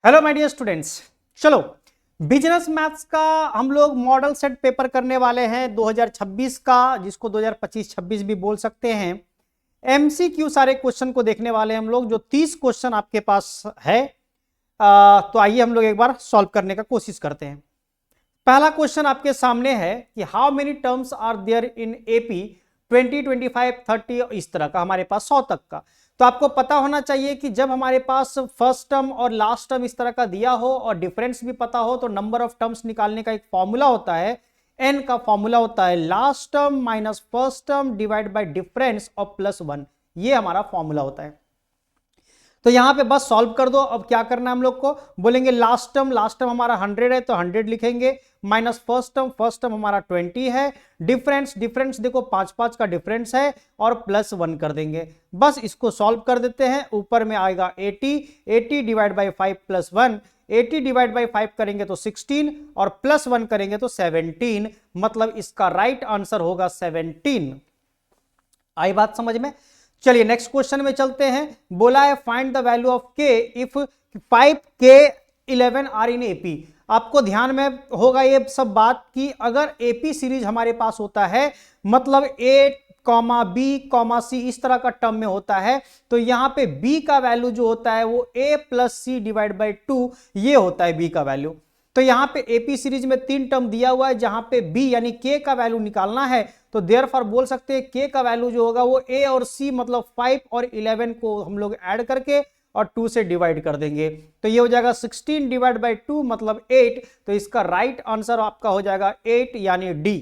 Hello my dear students, चलो business maths का हम लोग मॉडल सेट पेपर करने वाले हैं 2026 का, जिसको 2025-26 भी बोल सकते हैं। एमसीक्यू सारे क्वेश्चन को देखने वाले हैं हम लोग, जो 30 क्वेश्चन आपके पास है। तो आइए हम लोग एक बार सॉल्व करने का कोशिश करते हैं। पहला क्वेश्चन आपके सामने है कि how many terms are there in AP 20, 25, 30, इस तरह का हमारे पास 100 तक का। तो आपको पता होना चाहिए कि जब हमारे पास फर्स्ट टर्म और लास्ट टर्म इस तरह का दिया हो और डिफरेंस भी पता हो, तो नंबर ऑफ टर्म्स निकालने का एक फॉर्मूला होता है, एन का फॉर्मूला होता है last term minus first term divide by difference और प्लस 1। ये हमारा फॉर्मूला होता है। तो यहां पे बस सॉल्व कर दो। अब क्या करना है हम लोग को, बोलेंगे लास्ट टर्म हमारा 100 है तो 100 लिखेंगे, माइनस फर्स्ट टर्म हमारा 20 है, डिफरेंस देखो 5 का डिफरेंस है, और प्लस 1 कर देंगे। बस इसको सॉल्व कर देते हैं। ऊपर में आएगा 80 divide by 5 plus 1, 80 divide by 5 करेंगे तो 16 और प्लस 1 करेंगे तो 17, मतलब इसका राइट आंसर होगा 17। आई बात समझ में? चलिए नेक्स्ट क्वेश्चन में चलते हैं। बोला है find the value of k if 5K11 are in AP. आपको ध्यान में होगा ये सब बात कि अगर एपी सीरीज हमारे पास होता है, मतलब A, B, C इस तरह का टर्म में होता है, तो यहां पे B का वैल्यू जो होता है वो A plus C divide by 2 ये होता है B का वैल्यू। तो यहां पे एपी सीरीज में 3 टर्म दिया हुआ है, जहां पे B यानी K का वैल्यू निकालना है, तो देयरफॉर बोल सकते हैं K का वैल्यू जो होगा वो A और C मतलब 5 और 11 को हम लोग ऐड करके और 2 से डिवाइड कर देंगे, तो ये हो जाएगा 16 डिवाइड बाई 2 मतलब 8। तो इसका राइट आंसर आपका हो जाएगा 8 यानी डी।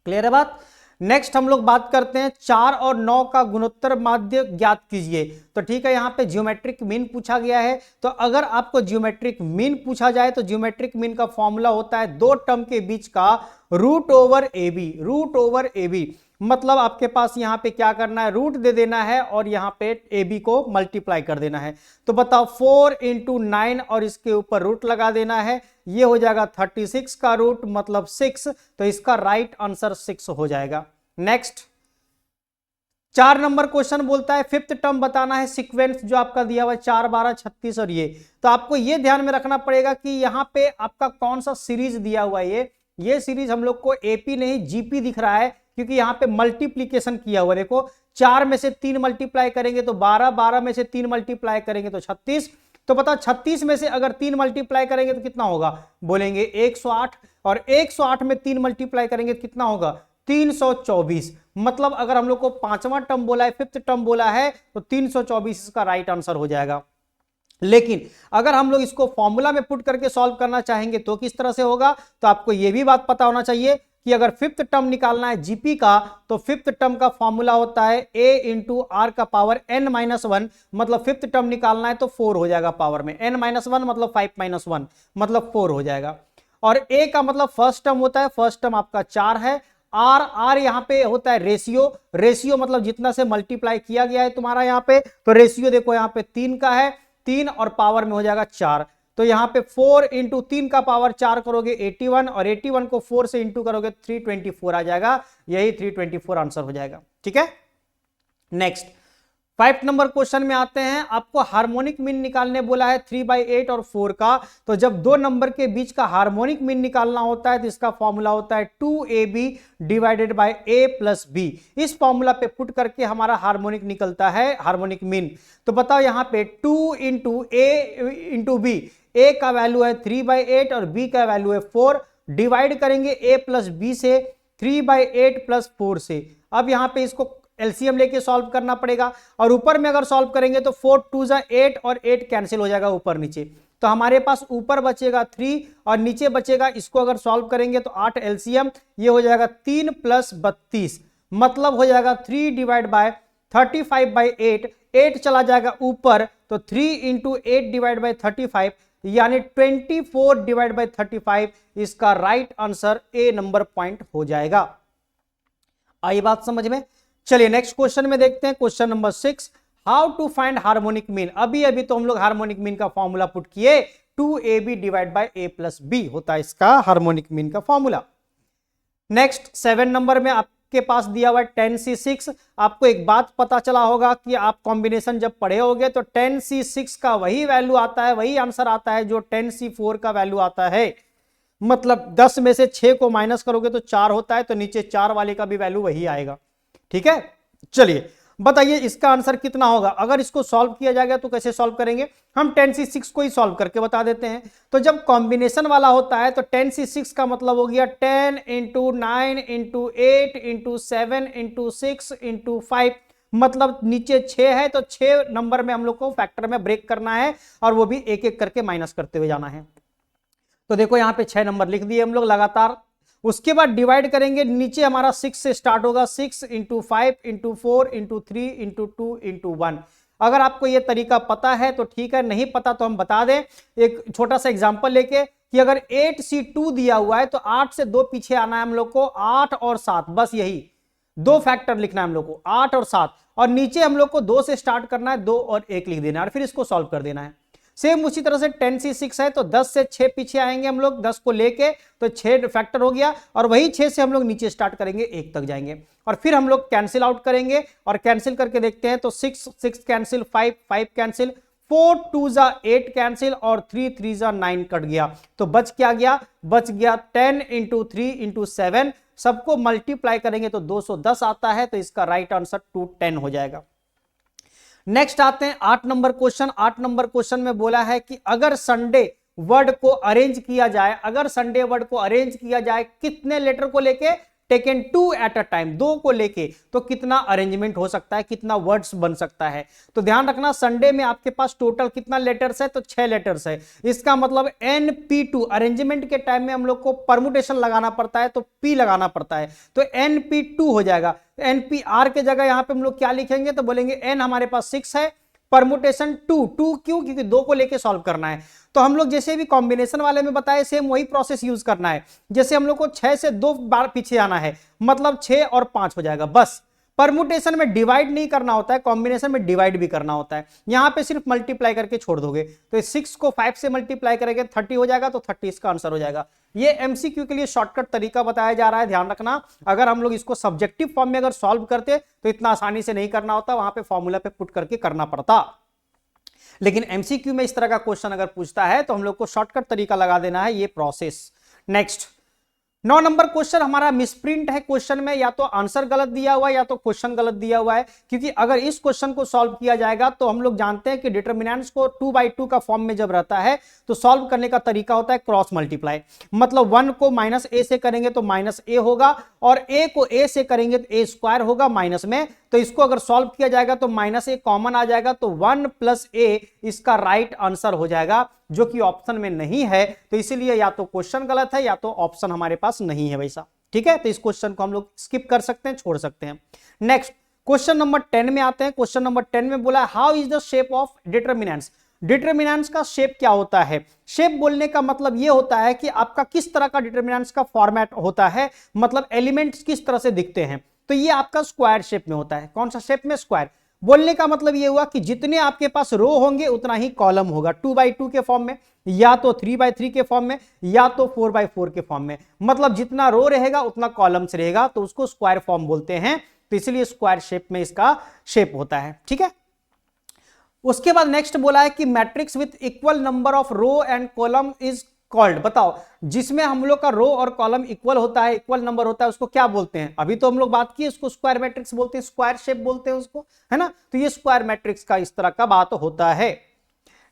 क्लियर है बात? नेक्स्ट हम लोग बात करते हैं 4 और 9 का गुणोत्तर माध्य ज्ञात कीजिए। तो ठीक है, यहां पे ज्योमेट्रिक मीन पूछा गया है। तो अगर आपको ज्योमेट्रिक मीन पूछा जाए तो ज्योमेट्रिक मीन का फॉर्मूला होता है दो टर्म के बीच का रूट ओवर ए बी। मतलब आपके पास यहां पे क्या करना है, रूट दे देना है और यहां पे ए बी को मल्टीप्लाई कर देना है। तो बताओ 4 × 9 और इसके ऊपर रूट लगा देना है, ये हो जाएगा 36 का रूट मतलब 6। तो इसका राइट आंसर 6 हो जाएगा। नेक्स्ट 4 नंबर क्वेश्चन बोलता है फिफ्थ टर्म बताना है, सीक्वेंस जो आपका दिया हुआ है 4, 12, 36 और ये। तो आपको ये ध्यान में रखना पड़ेगा कि यहां पे आपका कौन सा सीरीज दिया हुआ है। ये सीरीज हम लोग को एपी नहीं जीपी दिख रहा है, क्योंकि यहां पे मल्टीप्लीकेशन किया हुआ है। देखो 4 में से 3 मल्टीप्लाई करेंगे तो 12, 12 में से 3 मल्टीप्लाई करेंगे तो 36। तो बताओ 36 में से अगर 3 मल्टीप्लाई करेंगे तो कितना होगा, बोलेंगे 108, और 108 में 3 मल्टीप्लाई करेंगे तो कितना होगा 324। मतलब अगर हम लोग को पांचवा टर्म बोला है, फिफ्थ टर्म बोला है, तो 324 इसका राइट आंसर हो जाएगा। लेकिन अगर हम लोग इसको फॉर्मूला में पुट करके सॉल्व करना चाहेंगे तो किस तरह से होगा, तो आपको यह भी बात पता होना चाहिए कि अगर फिफ्थ टर्म निकालना है जीपी का, तो फिफ्थ टर्म का फॉर्मूला होता है a इंटू आर का पावर n-1। मतलब फिफ्थ टर्म निकालना है तो 4 हो जाएगा पावर में, n-1 मतलब 5 - 1 मतलब 4 हो जाएगा। और a का मतलब फर्स्ट टर्म होता है, फर्स्ट टर्म आपका 4 है। आर यहां पे होता है रेशियो मतलब जितना से मल्टीप्लाई किया गया है तुम्हारा यहां पे, तो रेशियो देखो यहां पे 3 का है, 3 और पावर में हो जाएगा 4। तो यहां पे 4 × 3 का पावर 4 करोगे 81, और 81 को 4 से इंटू करोगे 324 आ जाएगा। यही 324 आंसर हो जाएगा। ठीक है, नेक्स्ट 5 नंबर क्वेश्चन में आते हैं। आपको हार्मोनिक मीन निकालने बोला है 3/8 और 4 का। तो जब दो नंबर के बीच का हार्मोनिक मीन निकालना होता है तो इसका फॉर्मूला होता है 2ab divided by a plus b। इस फॉर्मूला पे पुट करके हमारा हार्मोनिक निकलता है, हार्मोनिक मीन। तो बताओ यहां पे 2 × a × b, a का वैल्यू है 3/8 और b का वैल्यू है 4। डिवाइड करेंगे a प्लस b से, 3/8 प्लस 4 से। अब यहां पे इसको एलसीएम लेके सॉल्व करना पड़ेगा, और ऊपर में अगर सॉल्व करेंगे तो 4 × 2 = 8 और 8 कैंसिल हो जाएगा ऊपर नीचे। तो हमारे पास ऊपर बचेगा 3 और नीचे बचेगा, इसको अगर सॉल्व करेंगे तो 8 एलसीएम, ये हो जाएगा 3 + 32, मतलब हो जाएगा 3 डिवाइड बाय 35/8। 8 चला जाएगा ऊपर, तो 3 × 8 डिवाइड बाय 35 यानी 24 डिवाइड बाय 35। इसका right answer A number point हो जाएगा। आई बात समझ में? चलिए नेक्स्ट क्वेश्चन में देखते हैं, question number 6, how to find harmonic mean. अभी तो हम लोग हार्मोनिक मीन का फॉर्मूला पुट किए, 2ab divide by a plus b होता है इसका हार्मोनिक मीन का फॉर्मूला। नेक्स्ट 7 नंबर में आपके आपके पास दिया हुआ है 10C6। आपको एक बात पता चला होगा कि आप कॉम्बिनेशन जब पढ़े होगे तो 10C6 का वही वैल्यू आता है, वही आंसर आता है जो 10C4 का वैल्यू आता है। मतलब 10 में से 6 को माइनस करोगे तो 4 होता है, तो नीचे 4 वाले का भी वैल्यू वही आएगा। ठीक है, चलिए बताइए इसका आंसर कितना होगा। अगर इसको सॉल्व किया जाएगा तो कैसे सॉल्व करेंगे, हम 10C6 को ही सॉल्व करके बता देते हैं। तो जब कॉम्बिनेशन वाला होता है तो 10C6 का मतलब हो गया 10 into 9 into 8 into 7 into 6 into 5, मतलब नीचे 6 है तो 6 नंबर में हम लोग को फैक्टर में ब्रेक करना है और वो भी एक एक करके माइनस करते हुए जाना है। तो देखो यहां पे 6 नंबर लिख दिए हम लोग लगातार। उसके बाद डिवाइड करेंगे, नीचे हमारा 6 से स्टार्ट होगा, 6 into 5 into 4 into 3 into 2 into 1। अगर आपको यह तरीका पता है तो ठीक है, नहीं पता तो हम बता दें एक छोटा सा एग्जांपल लेके कि अगर 8C2 दिया हुआ है तो 8 से 2 पीछे आना है हम लोग को, 8 और 7, बस यही 2 फैक्टर लिखना है हम लोग को, 8 और 7, और नीचे हम लोग को 2 से स्टार्ट करना है, 2 और 1 लिख देना है और फिर इसको सॉल्व कर देना है। सेम उसी तरह से 10C6 है तो 10 से 6 पीछे आएंगे हम लोग, 10 को लेके तो 6 फैक्टर हो गया, और वही 6 से हम लोग नीचे स्टार्ट करेंगे, 1 तक जाएंगे और फिर हम लोग कैंसिल आउट करेंगे और कैंसिल करके देखते हैं तो 6 6 कैंसिल, 5 5 कैंसिल, 4 2 जा 8 कैंसिल और 3 3 जा 9 कट गया। तो बच क्या गया, बच गया 10 इंटू 3 इंटू 7, सबको मल्टीप्लाई करेंगे तो 210 आता है, तो इसका राइट आंसर 210 हो जाएगा। नेक्स्ट आते हैं 8 नंबर क्वेश्चन। 8 नंबर क्वेश्चन में बोला है कि अगर संडे वर्ड को अरेंज किया जाए, अगर संडे वर्ड को अरेंज किया जाए कितने लेटर को लेके, टेकन 2 एट अ टाइम, 2 को लेके, तो कितना अरेंजमेंट हो सकता है, कितना वर्ड्स बन सकता है। तो ध्यान रखना संडे में आपके पास टोटल कितना लेटर्स है, तो 6 लेटर्स है। इसका मतलब NP2 अरेंजमेंट के टाइम में हम लोग को परमुटेशन लगाना पड़ता है तो P लगाना पड़ता है, तो NP2 हो जाएगा। NPR के जगह यहां पे हम लोग क्या लिखेंगे, तो बोलेंगे N हमारे पास 6 है, परमुटेशन 2 क्यों, क्योंकि 2 को लेके सॉल्व करना है। तो हम लोग जैसे भी कॉम्बिनेशन वाले में बताए सेम वही प्रोसेस यूज करना है। जैसे हम लोग को 6 से 2 बार पीछे आना है, मतलब 6 और 5 हो जाएगा बस। परमुटेशन में डिवाइड नहीं करना होता है, कॉम्बिनेशन में डिवाइड भी करना होता है। यहां पे सिर्फ मल्टीप्लाई करके छोड़ दोगे, तो 6 को 5 से मल्टीप्लाई करेंगे 30 हो जाएगा, तो 30 इसका आंसर हो जाएगा। ये एमसीक्यू के लिए शॉर्टकट तरीका बताया जा रहा है, ध्यान रखना। अगर हम लोग इसको सब्जेक्टिव फॉर्म में अगर सॉल्व करते तो इतना आसानी से नहीं करना होता, वहां पे फॉर्मूला पे पुट करके करना पड़ता। लेकिन एमसीक्यू में इस तरह का क्वेश्चन अगर पूछता है तो हम लोग को शॉर्टकट तरीका लगा देना है, ये प्रोसेस। नेक्स्ट 9 नंबर क्वेश्चन हमारा मिसप्रिंट है। क्वेश्चन में या तो आंसर गलत दिया हुआ है या तो क्वेश्चन गलत दिया हुआ है, क्योंकि अगर इस क्वेश्चन को सॉल्व किया जाएगा तो हम लोग जानते हैं कि डिटरमिनेंट्स को 2/2 का फॉर्म में जब रहता है तो सॉल्व करने का तरीका होता है क्रॉस मल्टीप्लाई। मतलब 1 को -a से करेंगे तो -a होगा, और a को a से करेंगे तो a स्क्वायर होगा माइनस में। तो इसको अगर सॉल्व किया जाएगा तो -a कॉमन आ जाएगा, तो 1 + a इसका राइट आंसर हो जाएगा, जो कि ऑप्शन में नहीं है। तो इसीलिए या तो क्वेश्चन गलत है या तो ऑप्शन हमारे पास नहीं है वैसा। ठीक है, तो इस क्वेश्चन को हम लोग स्किप कर सकते हैं, छोड़ सकते हैं। नेक्स्ट क्वेश्चन नंबर 10 में आते हैं। क्वेश्चन नंबर 10 में बोला how is the shape of determinants. Determinants का शेप क्या होता है। शेप बोलने का मतलब यह होता है कि आपका किस तरह का डिटरमिनेंट्स का फॉर्मेट होता है, मतलब एलिमेंट्स किस तरह से दिखते हैं। तो ये आपका स्क्वायर शेप में होता है। कौन सा शेप में, स्क्वायर। बोलने का मतलब ये हुआ कि जितने आपके पास रो होंगे उतना ही कॉलम होगा, 2/2 के फॉर्म में, या तो 3/3 के फॉर्म में, या तो 4/4 के फॉर्म में। मतलब जितना रो रहेगा उतना कॉलम्स रहेगा, तो उसको स्क्वायर फॉर्म बोलते हैं। तो इसलिए स्क्वायर शेप में इसका शेप होता है। ठीक है, उसके बाद नेक्स्ट बोला है कि matrix with equal number of row and column is called. बताओ जिसमें हम लोग का रो और कॉलम इक्वल होता है, इक्वल नंबर होता है, उसको क्या बोलते हैं। अभी तो हम लोग बात की उसको स्क्वायर मैट्रिक्स बोलते हैं, स्क्वायर शेप बोलते हैं उसको, है ना। तो ये स्क्वायर मैट्रिक्स का इस तरह का बात होता है।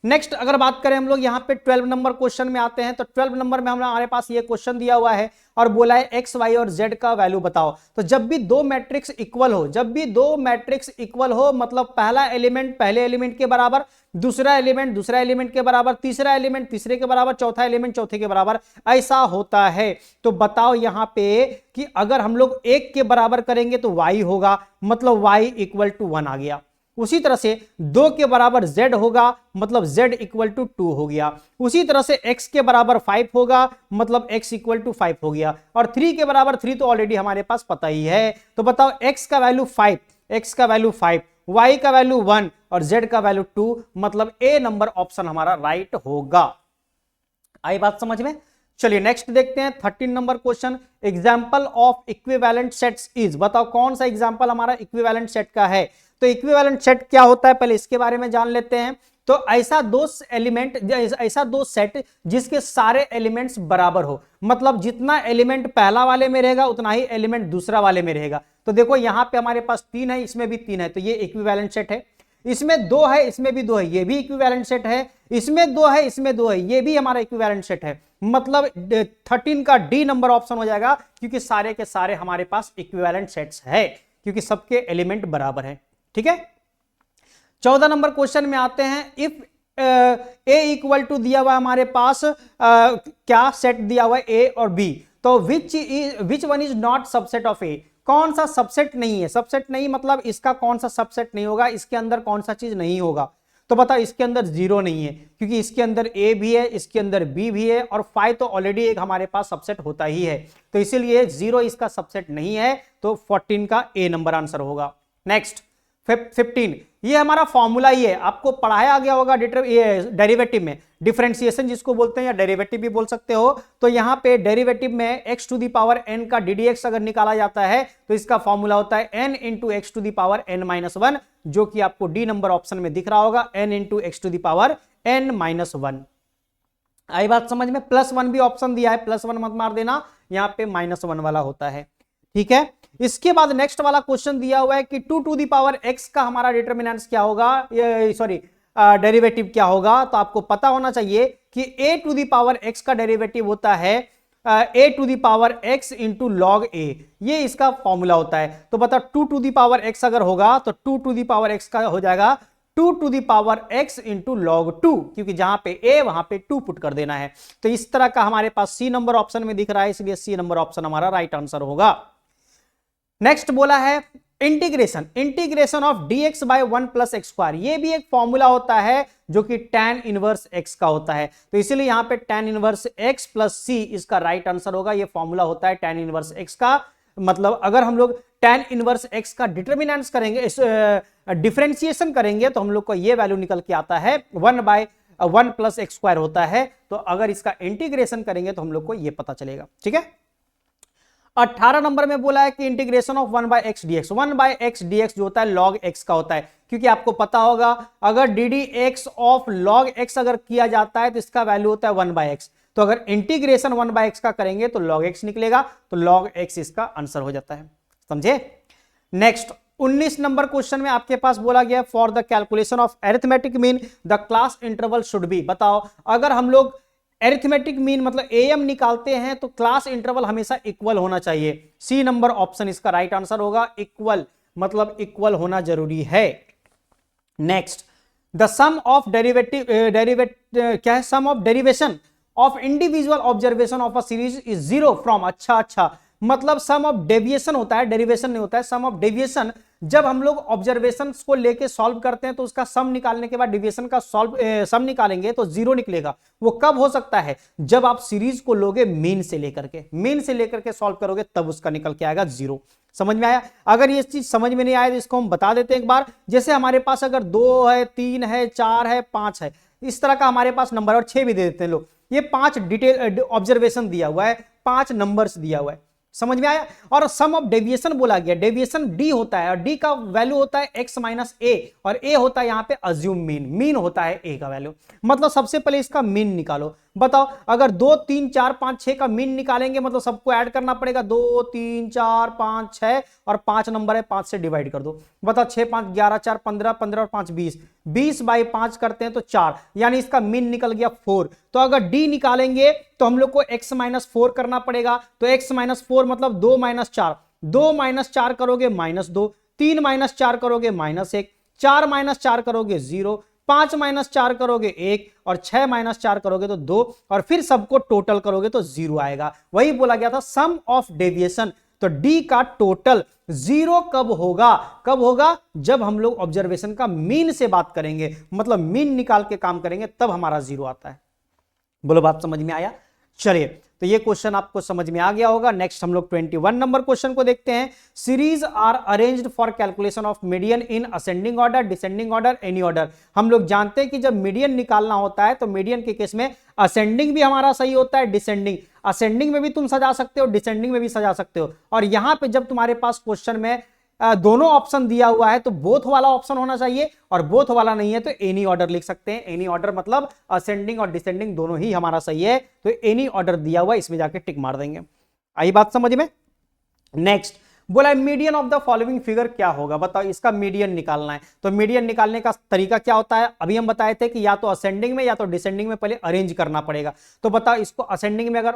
नेक्स्ट अगर बात करें हम लोग यहाँ पे 12 नंबर क्वेश्चन में आते हैं। तो 12 नंबर में हमारे पास ये क्वेश्चन दिया हुआ है और बोला है एक्स वाई और जेड का वैल्यू बताओ। तो जब भी दो मैट्रिक्स इक्वल हो, जब भी दो मैट्रिक्स इक्वल हो, मतलब पहला एलिमेंट पहले एलिमेंट के बराबर, दूसरा एलिमेंट दूसरा एलिमेंट के बराबर, तीसरा एलिमेंट तीसरे के बराबर, चौथा एलिमेंट चौथे के बराबर, ऐसा होता है। तो बताओ यहाँ पे कि अगर हम लोग 1 के बराबर करेंगे तो y होगा, मतलब y = 1 आ गया। उसी तरह से 2 के बराबर z होगा, मतलब z = 2 हो गया। उसी तरह से x के बराबर 5 होगा, मतलब x = 5 हो गया। और 3 के बराबर 3 तो ऑलरेडी हमारे पास पता ही है। तो बताओ x का वैल्यू 5, x का वैल्यू 5, y का वैल्यू 1 और z का वैल्यू 2, मतलब ए नंबर ऑप्शन हमारा राइट होगा। आई बात समझ में। चलिए नेक्स्ट देखते हैं 13 number question. Example of equivalent sets is, बताओ कौन सा एग्जाम्पल हमारा इक्विवेलेंट सेट का है। तो इक्विवेलेंट सेट क्या होता है पहले इसके बारे में जान लेते हैं। तो ऐसा दो सेट जिसके सारे एलिमेंट्स बराबर हो, मतलब जितना एलिमेंट पहला वाले में रहेगा उतना ही एलिमेंट दूसरा वाले में रहेगा। तो देखो यहां पे हमारे पास 3 है, इसमें भी 3 है, तो ये इक्विवेलेंट सेट है। इसमें 2 है, इसमें भी 2 है, ये भी इक्विवेलेंट सेट है। इसमें 2 है, इसमें 2 है, ये भी हमारा इक्विवेलेंट सेट है। मतलब 13 का डी नंबर ऑप्शन हो जाएगा, क्योंकि सारे के सारे हमारे पास इक्विवेलेंट सेट्स है, क्योंकि सबके एलिमेंट बराबर है। ठीक है, 14 नंबर क्वेश्चन में आते हैं। इफ ए इक्वल टू दिया हुआ हमारे पास क्या सेट दिया हुआ है ए और बी, तो which one is not subset of A, कौन सा सबसेट नहीं है। सबसेट नहीं मतलब इसका कौन सा सबसेट नहीं होगा, इसके अंदर कौन सा चीज नहीं होगा। तो बताओ इसके अंदर 0 नहीं है, क्योंकि इसके अंदर ए भी है, इसके अंदर बी भी है, और 5 तो ऑलरेडी एक हमारे पास सबसेट होता ही है, तो इसीलिए 0 इसका सबसेट नहीं है। तो 14 का ए नंबर आंसर होगा। नेक्स्ट 15, ये हमारा फॉर्मूला ही है, आपको पढ़ाया गया होगा डेरिवेटिव में, डिफरेंशिएशन जिसको बोलते हैं या डेरिवेटिव भी बोल सकते हो। तो यहां पे डेरिवेटिव में x to the power n का ddx अगर निकाला जाता है तो इसका फॉर्मूला होता है n into x to the power n minus 1, जो कि आपको डी नंबर ऑप्शन में दिख रहा होगा, n into x to the power n minus 1। आई बात समझ में? +1 भी ऑप्शन दिया है, +1 मत मार देना, यहां पे -1 वाला होता है। ठीक है, इसके बाद नेक्स्ट वाला क्वेश्चन दिया हुआ है कि 2 टू दी पावर x का हमारा डिटरमिनेंट्स क्या होगा, सॉरी डेरिवेटिव क्या होगा। तो आपको पता होना चाहिए कि a to the power x का डेरिवेटिव होता है a to the power x into log a, ये इसका फॉर्मूला होता है। तो बता 2 टू दी पावर x अगर होगा तो 2 टू दी पावर x का हो जाएगा 2 to the power x into log 2, क्योंकि जहां पे a वहां पे 2 पुट कर देना है। तो इस तरह का हमारे पास सी नंबर ऑप्शन में दिख रहा है, इसलिए सी नंबर ऑप्शन हमारा राइट आंसर होगा। नेक्स्ट बोला है integration of dx by 1 plus x square, ये भी एक फॉर्मूला होता है जो कि tan इनवर्स x का होता है। तो इसीलिए यहां पे tan inverse x plus c इसका राइट आंसर होगा। ये फॉर्मूला होता है tan इनवर्स x का। मतलब अगर हम लोग tan इनवर्स x का डिटरमिनेंट्स करेंगे, डिफरेंशिएशन करेंगे, तो हम लोग को ये वैल्यू निकल के आता है 1 प्लस एक्स स्क्वायर होता है। तो अगर इसका इंटीग्रेशन करेंगे तो हम लोग को ये पता चलेगा। ठीक है, 18 नंबर में बोला है कि integration of 1 by x dx, 1 by x dx जो होता है लॉग एक्स का होता है, क्योंकि आपको पता होगा अगर D D x of log x अगर किया जाता है तो इसका वैल्यू होता है 1 बाय एक्स। तो अगर इंटीग्रेशन 1 बाय एक्स का करेंगे तो लॉग एक्स निकलेगा, तो लॉग एक्स इसका आंसर हो जाता है। समझे? नेक्स्ट 19 नंबर क्वेश्चन में आपके पास बोला गया for the calculation of arithmetic mean the class interval should be. बताओ अगर हम लोग अरिथमेटिक मीन मतलब एएम निकालते हैं तो क्लास इंटरवल हमेशा इक्वल होना चाहिए। सी नंबर ऑप्शन इसका राइट आंसर होगा, इक्वल मतलब इक्वल होना जरूरी है। नेक्स्ट द सम ऑफ क्या है, sum of derivation of individual observation of a series is 0 from, अच्छा मतलब सम ऑफ डेविएशन होता है, डेरिवेशन नहीं होता है। सम ऑफ डेविएशन जब हम लोग ऑब्जर्वेशंस को लेके सॉल्व करते हैं तो उसका सम निकालने के बाद डेविएशन का सम निकालेंगे तो 0 निकलेगा। वो कब हो सकता है? जब आप सीरीज को लोगे मीन से लेकर के सॉल्व करोगे तब उसका निकल के आएगा 0। समझ में आया? अगर ये चीज समझ में नहीं आया तो इसको हम बता देते हैं एक बार। जैसे हमारे पास अगर 2 है, 3 है, 4 है, 5 है, इस तरह का हमारे पास नंबर, और 6 भी दे देते हैं लोग। ये 5 डिटेल ऑब्जर्वेशन दिया हुआ है, 5 नंबर्स दिया हुआ है। समझ में आया? और सम ऑफ डेविएशन बोला गया, डेविएशन डी होता है और डी का वैल्यू होता है x माइनस ए, और ए होता है यहां पे अज्यूम मीन होता है ए का वैल्यू। मतलब सबसे पहले इसका मीन निकालो। बताओ अगर 2 3 4 5 6 का मीन निकालेंगे मतलब सबको ऐड करना पड़ेगा, 2 3 4 5 6 और 5 नंबर है, 5 से डिवाइड कर दो। बताओ 6 5 11 4 15, 15 और 5 20, 20 बाई 5 करते हैं तो 4, यानी इसका मीन निकल गया 4। तो अगर डी निकालेंगे तो हम लोग को x माइनस 4 करना पड़ेगा। तो x माइनस 4 मतलब 2 माइनस 4, 2 माइनस 4 करोगे -2, 3 माइनस 4 करोगे -1, 4 माइनस 4 करोगे 0, 5 माइनस 4 करोगे 1, और 6 माइनस 4 करोगे तो 2, और फिर सबको टोटल करोगे तो 0 आएगा। वही बोला गया था सम ऑफ डेविएशन। तो डी का टोटल 0 कब होगा? जब हम लोग ऑब्जर्वेशन का मीन से बात करेंगे, मतलब मीन निकाल के काम करेंगे तब हमारा 0 आता है। बोलो बात समझ में आया? चलिए, तो ये क्वेश्चन आपको समझ में आ गया होगा। नेक्स्ट हम लोग 21 नंबर क्वेश्चन को देखते हैं। Series are arranged for calculation of median in ascending order, descending order, any order. हम लोग जानते हैं कि जब मीडियन निकालना होता है तो मीडियन के केस में असेंडिंग भी हमारा सही होता है, डिसेंडिंग, असेंडिंग में भी तुम सजा सकते हो, डिसेंडिंग में भी सजा सकते हो। और यहां पे जब तुम्हारे पास क्वेश्चन में दोनों ऑप्शन दिया हुआ है तो बोथ वाला ऑप्शन होना चाहिए, और बोथ वाला नहीं है तो एनी ऑर्डर लिख सकते हैं। एनी ऑर्डर मतलब असेंडिंग और डिसेंडिंग दोनों ही हमारा सही है, तो एनी ऑर्डर दिया हुआ इसमें जाके टिक मार देंगे। आई बात समझ में? नेक्स्ट बोला median of the following figure क्या होगा, बताओ इसका मीडियन निकालना है। तो मीडियन निकालने का तरीका क्या होता है, अभी हम बताए थे कि या तो असेंडिंग में या तो डिसेंडिंग में पहले अरेंज करना पड़ेगा। तो बताओ इसको असेंडिंग में अगर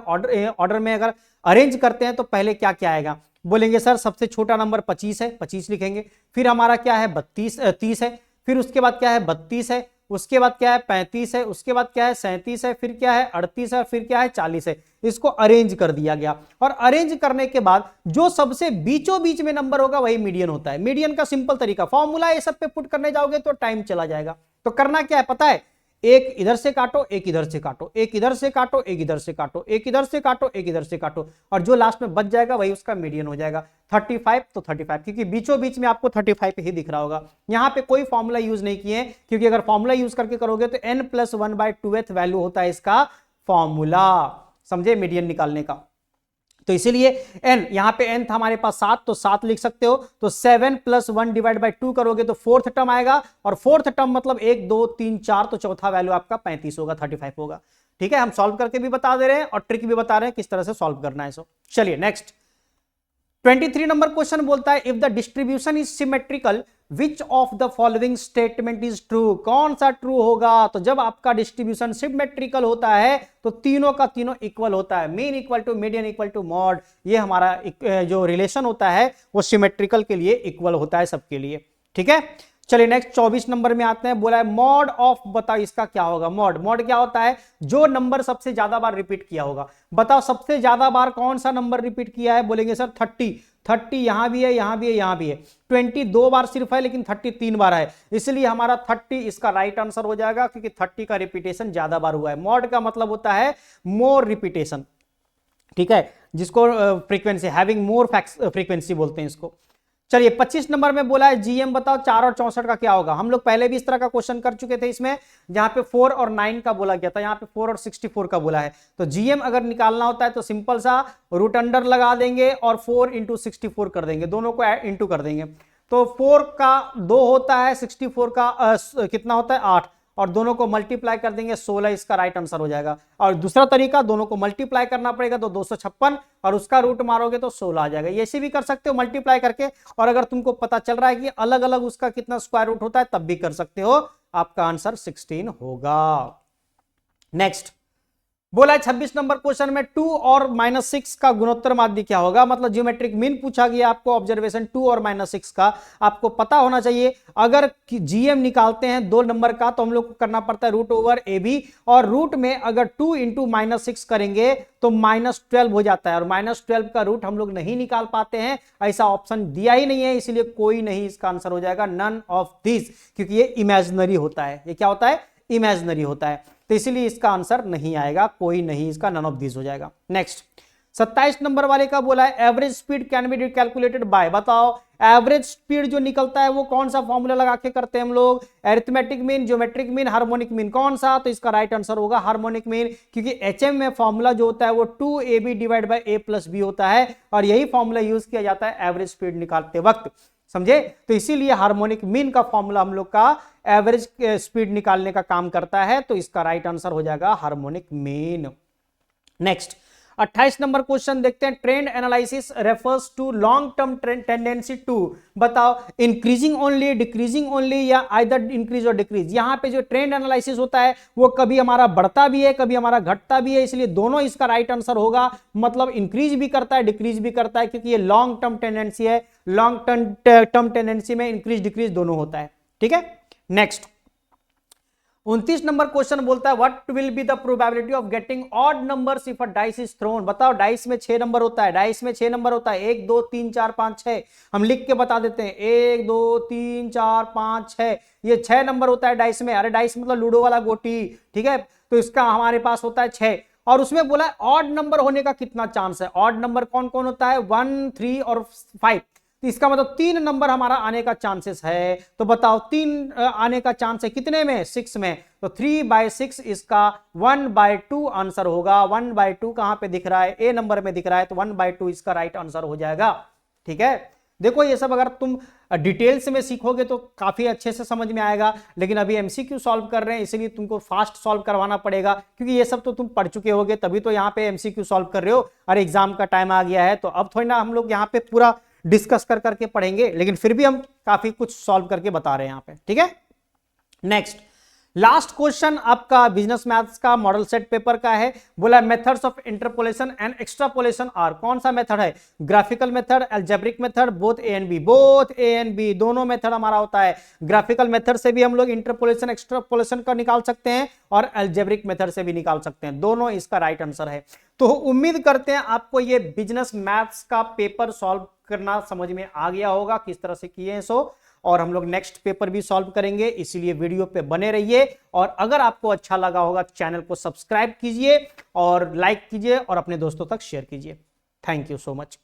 ऑर्डर में अगर अरेंज करते हैं तो पहले क्या क्या आएगा, बोलेंगे सर सबसे छोटा नंबर 25 है, 25 लिखेंगे। फिर हमारा क्या है 30 है, फिर उसके बाद क्या है 32 है, उसके बाद क्या है 35 है, उसके बाद क्या है 37 है, फिर क्या है 38 है, फिर क्या है 40 है। इसको अरेंज कर दिया गया, और अरेंज करने के बाद जो सबसे बीचों बीच में नंबर होगा वही मीडियन होता है। मीडियन का सिंपल तरीका, फॉर्मूला ये सब पे पुट करने जाओगे तो टाइम चला जाएगा। तो करना क्या है पता है, एक इधर से काटो, एक इधर से काटो, एक इधर से काटो, एक इधर से काटो, एक इधर से काटो, एक इधर से काटो, और जो लास्ट में बच जाएगा वही उसका मीडियन हो जाएगा। 35 तो 35, क्योंकि बीचों बीच में आपको 35 ही दिख रहा होगा। यहां पे कोई फॉर्मूला यूज नहीं किए, क्योंकि अगर फॉर्मूला यूज करके करोगे तो n+1/2th वैल्यू होता है इसका फॉर्मूला, समझे, मीडियन निकालने का। तो इसीलिए n, यहां पे n था हमारे पास 7, तो 7 लिख सकते हो। तो 7 + 1 / 2 करोगे तो फोर्थ टर्म आएगा, और फोर्थ टर्म मतलब 1 2 3 4, तो चौथा वैल्यू आपका 35 होगा, 35 होगा। ठीक है, हम सॉल्व करके भी बता दे रहे हैं और ट्रिक भी बता रहे हैं किस तरह से सॉल्व करना है। सो चलिए नेक्स्ट 23 नंबर क्वेश्चन बोलता है if the distribution is symmetrical which of the following statement is true, कौन सा ट्रू होगा। तो जब आपका डिस्ट्रीब्यूशन सिमेट्रिकल होता है तो तीनों का तीनों इक्वल होता है, mean equal to median equal to mode, ये हमारा जो रिलेशन होता है वो सिमेट्रिकल के लिए इक्वल होता है सबके लिए। ठीक है, चलिए नेक्स्ट 24 नंबर में आते हैं। बोला है मॉड ऑफ, बताओ इसका क्या होगा। मॉड, मॉड क्या होता है, जो नंबर सबसे ज्यादा बार रिपीट किया होगा। बताओ सबसे ज्यादा बार कौन सा नंबर रिपीट किया है, बोलेंगे सर 30 यहां भी है, यहां भी है, यहां भी है। 20 2 बार सिर्फ है, लेकिन 30 3 बार है, इसलिए हमारा 30 इसका राइट आंसर हो जाएगा, क्योंकि 30 का रिपीटेशन ज्यादा बार हुआ है। मॉड का मतलब होता है मोर रिपीटेशन, ठीक है, जिसको फ्रीक्वेंसी, हैविंग मोर फ्रीक्वेंसी बोलते हैं इसको। चलिए 25 नंबर में बोला है जीएम, बताओ 4 और 64 का क्या होगा। हम लोग पहले भी इस तरह का क्वेश्चन कर चुके थे इसमें, जहां पे 4 और 9 का बोला गया था, यहाँ पे 4 और 64 का बोला है। तो जीएम अगर निकालना होता है तो सिंपल सा रूट अंडर लगा देंगे और 4 × 64 कर देंगे, दोनों को इंटू कर देंगे। तो 4 का 2 होता है, 64 का कितना होता है 8, और दोनों को मल्टीप्लाई कर देंगे 16, इसका राइट आंसर हो जाएगा। और दूसरा तरीका, दोनों को मल्टीप्लाई करना पड़ेगा तो 256, और उसका रूट मारोगे तो 16 आ जाएगा। ऐसे भी कर सकते हो मल्टीप्लाई करके, और अगर तुमको पता चल रहा है कि अलग अलग उसका कितना स्क्वायर रूट होता है तब भी कर सकते हो, आपका आंसर 16 होगा। नेक्स्ट बोला है 26 नंबर क्वेश्चन में 2 और -6 का गुणोत्तर माध्य क्या होगा। मतलब ज्योमेट्रिक मीन पूछा गया आपको, ऑब्जर्वेशन 2 और -6 का आपको पता होना चाहिए। अगर जीएम निकालते हैं 2 नंबर का तो हम लोग को करना पड़ता है √AB, और रूट में अगर 2 × -6 करेंगे तो -12 हो जाता है, और -12 का रूट हम लोग नहीं निकाल पाते हैं, ऐसा ऑप्शन दिया ही नहीं है, इसलिए कोई नहीं इसका आंसर हो जाएगा, नन ऑफ दिस, क्योंकि ये इमेजिनरी होता है। ये क्या होता है, इमेजिनरी होता है, तो इसीलिए इसका आंसर नहीं आएगा, कोई नहीं, इसका नन ऑफ दिस हो जाएगा। नेक्स्ट 27 नंबर वाले का बोला है average speed can be calculated by, बताओ एवरेज स्पीड जो निकलता है वो कौन सा फॉर्मूला लगा के करते हैं हम लोग, arithmetic mean, geometric mean, harmonic mean, कौन सा। तो इसका राइट आंसर होगा हार्मोनिक मीन, क्योंकि एचएम में फॉर्मूला जो होता है वो 2AB / A+B होता है, और यही फॉर्मूला यूज किया जाता है एवरेज स्पीड निकालते वक्त, समझे। तो इसीलिए हार्मोनिक मीन का फॉर्मूला हम लोग का एवरेज स्पीड निकालने का काम करता है, तो इसका राइट आंसर हो जाएगा harmonic mean. Next 28 number question देखते हैं। Trend analysis refers to long term tendency to, बताओ इंक्रीजिंग ओनली, डिक्रीजिंग ओनली, या आइदर इंक्रीज और डिक्रीज। यहां पे जो ट्रेंड एनालिसिस होता है वो कभी हमारा बढ़ता भी है, कभी हमारा घटता भी है, इसलिए दोनों इसका राइट आंसर होगा। मतलब इंक्रीज भी करता है, डिक्रीज भी करता है, क्योंकि ये लॉन्ग टर्म टेंडेंसी है। लॉन्ग टर्म टेंडेंसी में इंक्रीज डिक्रीज दोनों होता है, ठीक है। नेक्स्ट 29 नंबर क्वेश्चन बोलता है what will be the probability of getting odd numbers if a dice is throne. बताओ डाइस में 6 नंबर होता है, डाइस में 6 नंबर होता है, 1 2 3 4 5 6। हम लिख के बता देते हैं 1 2 3 4 5 6, ये 6 नंबर होता है डाइस में। अरे डाइस मतलब लूडो वाला गोटी, ठीक है, तो इसका हमारे पास होता है 6, और उसमें बोला ऑड नंबर होने का कितना चांस है। ऑड नंबर कौन कौन होता है, 1, 3 और 5। तो इसका मतलब 3 नंबर हमारा आने का चांसेस है। तो बताओ 3 आने का चांस है कितने में, 6 में। तो 3/6 इसका 1/2 आंसर होगा। 1/2 कहां पे दिख रहा है, ए नंबर में दिख रहा है, तो 1/2 इसका राइट आंसर हो जाएगा। ठीक है, देखो ये सब अगर तुम डिटेल्स में सीखोगे तो काफी अच्छे से समझ में आएगा, लेकिन अभी एमसीक्यू सॉल्व कर रहे हैं इसलिए तुमको फास्ट सॉल्व करवाना पड़ेगा, क्योंकि ये सब तो तुम पढ़ चुके होगे तभी तो यहाँ पे एमसीक्यू सॉल्व कर रहे हो। और एग्जाम का टाइम आ गया है तो अब थोड़ी ना हम लोग यहाँ पे पूरा डिस्कस कर करके पढ़ेंगे, लेकिन फिर भी हम काफी कुछ सॉल्व करके बता रहे हैं यहाँ पे। ठीक है, नेक्स्ट लास्ट क्वेश्चन आपका बिजनेस मैथ्स का मॉडल सेट पेपर का है। बोला methods of interpolation and extrapolation are, कौन सा मेथड है, graphical method, algebraic method, both A and B. Both A and B दोनों मेथड हमारा होता है। ग्राफिकल मेथड से भी हम लोग इंटरपोलेशन एक्स्ट्रापोलेशन का निकाल सकते हैं और अलजेब्रिक मेथड से भी निकाल सकते हैं, दोनों इसका राइट आंसर है। तो उम्मीद करते हैं आपको ये बिजनेस मैथ्स का पेपर सॉल्व करना समझ में आ गया होगा, किस तरह से किए हैं सो। और हम लोग नेक्स्ट पेपर भी सॉल्व करेंगे, इसीलिए वीडियो पे बने रहिए। और अगर आपको अच्छा लगा होगा चैनल को सब्सक्राइब कीजिए और लाइक कीजिए और अपने दोस्तों तक शेयर कीजिए। Thank you so much.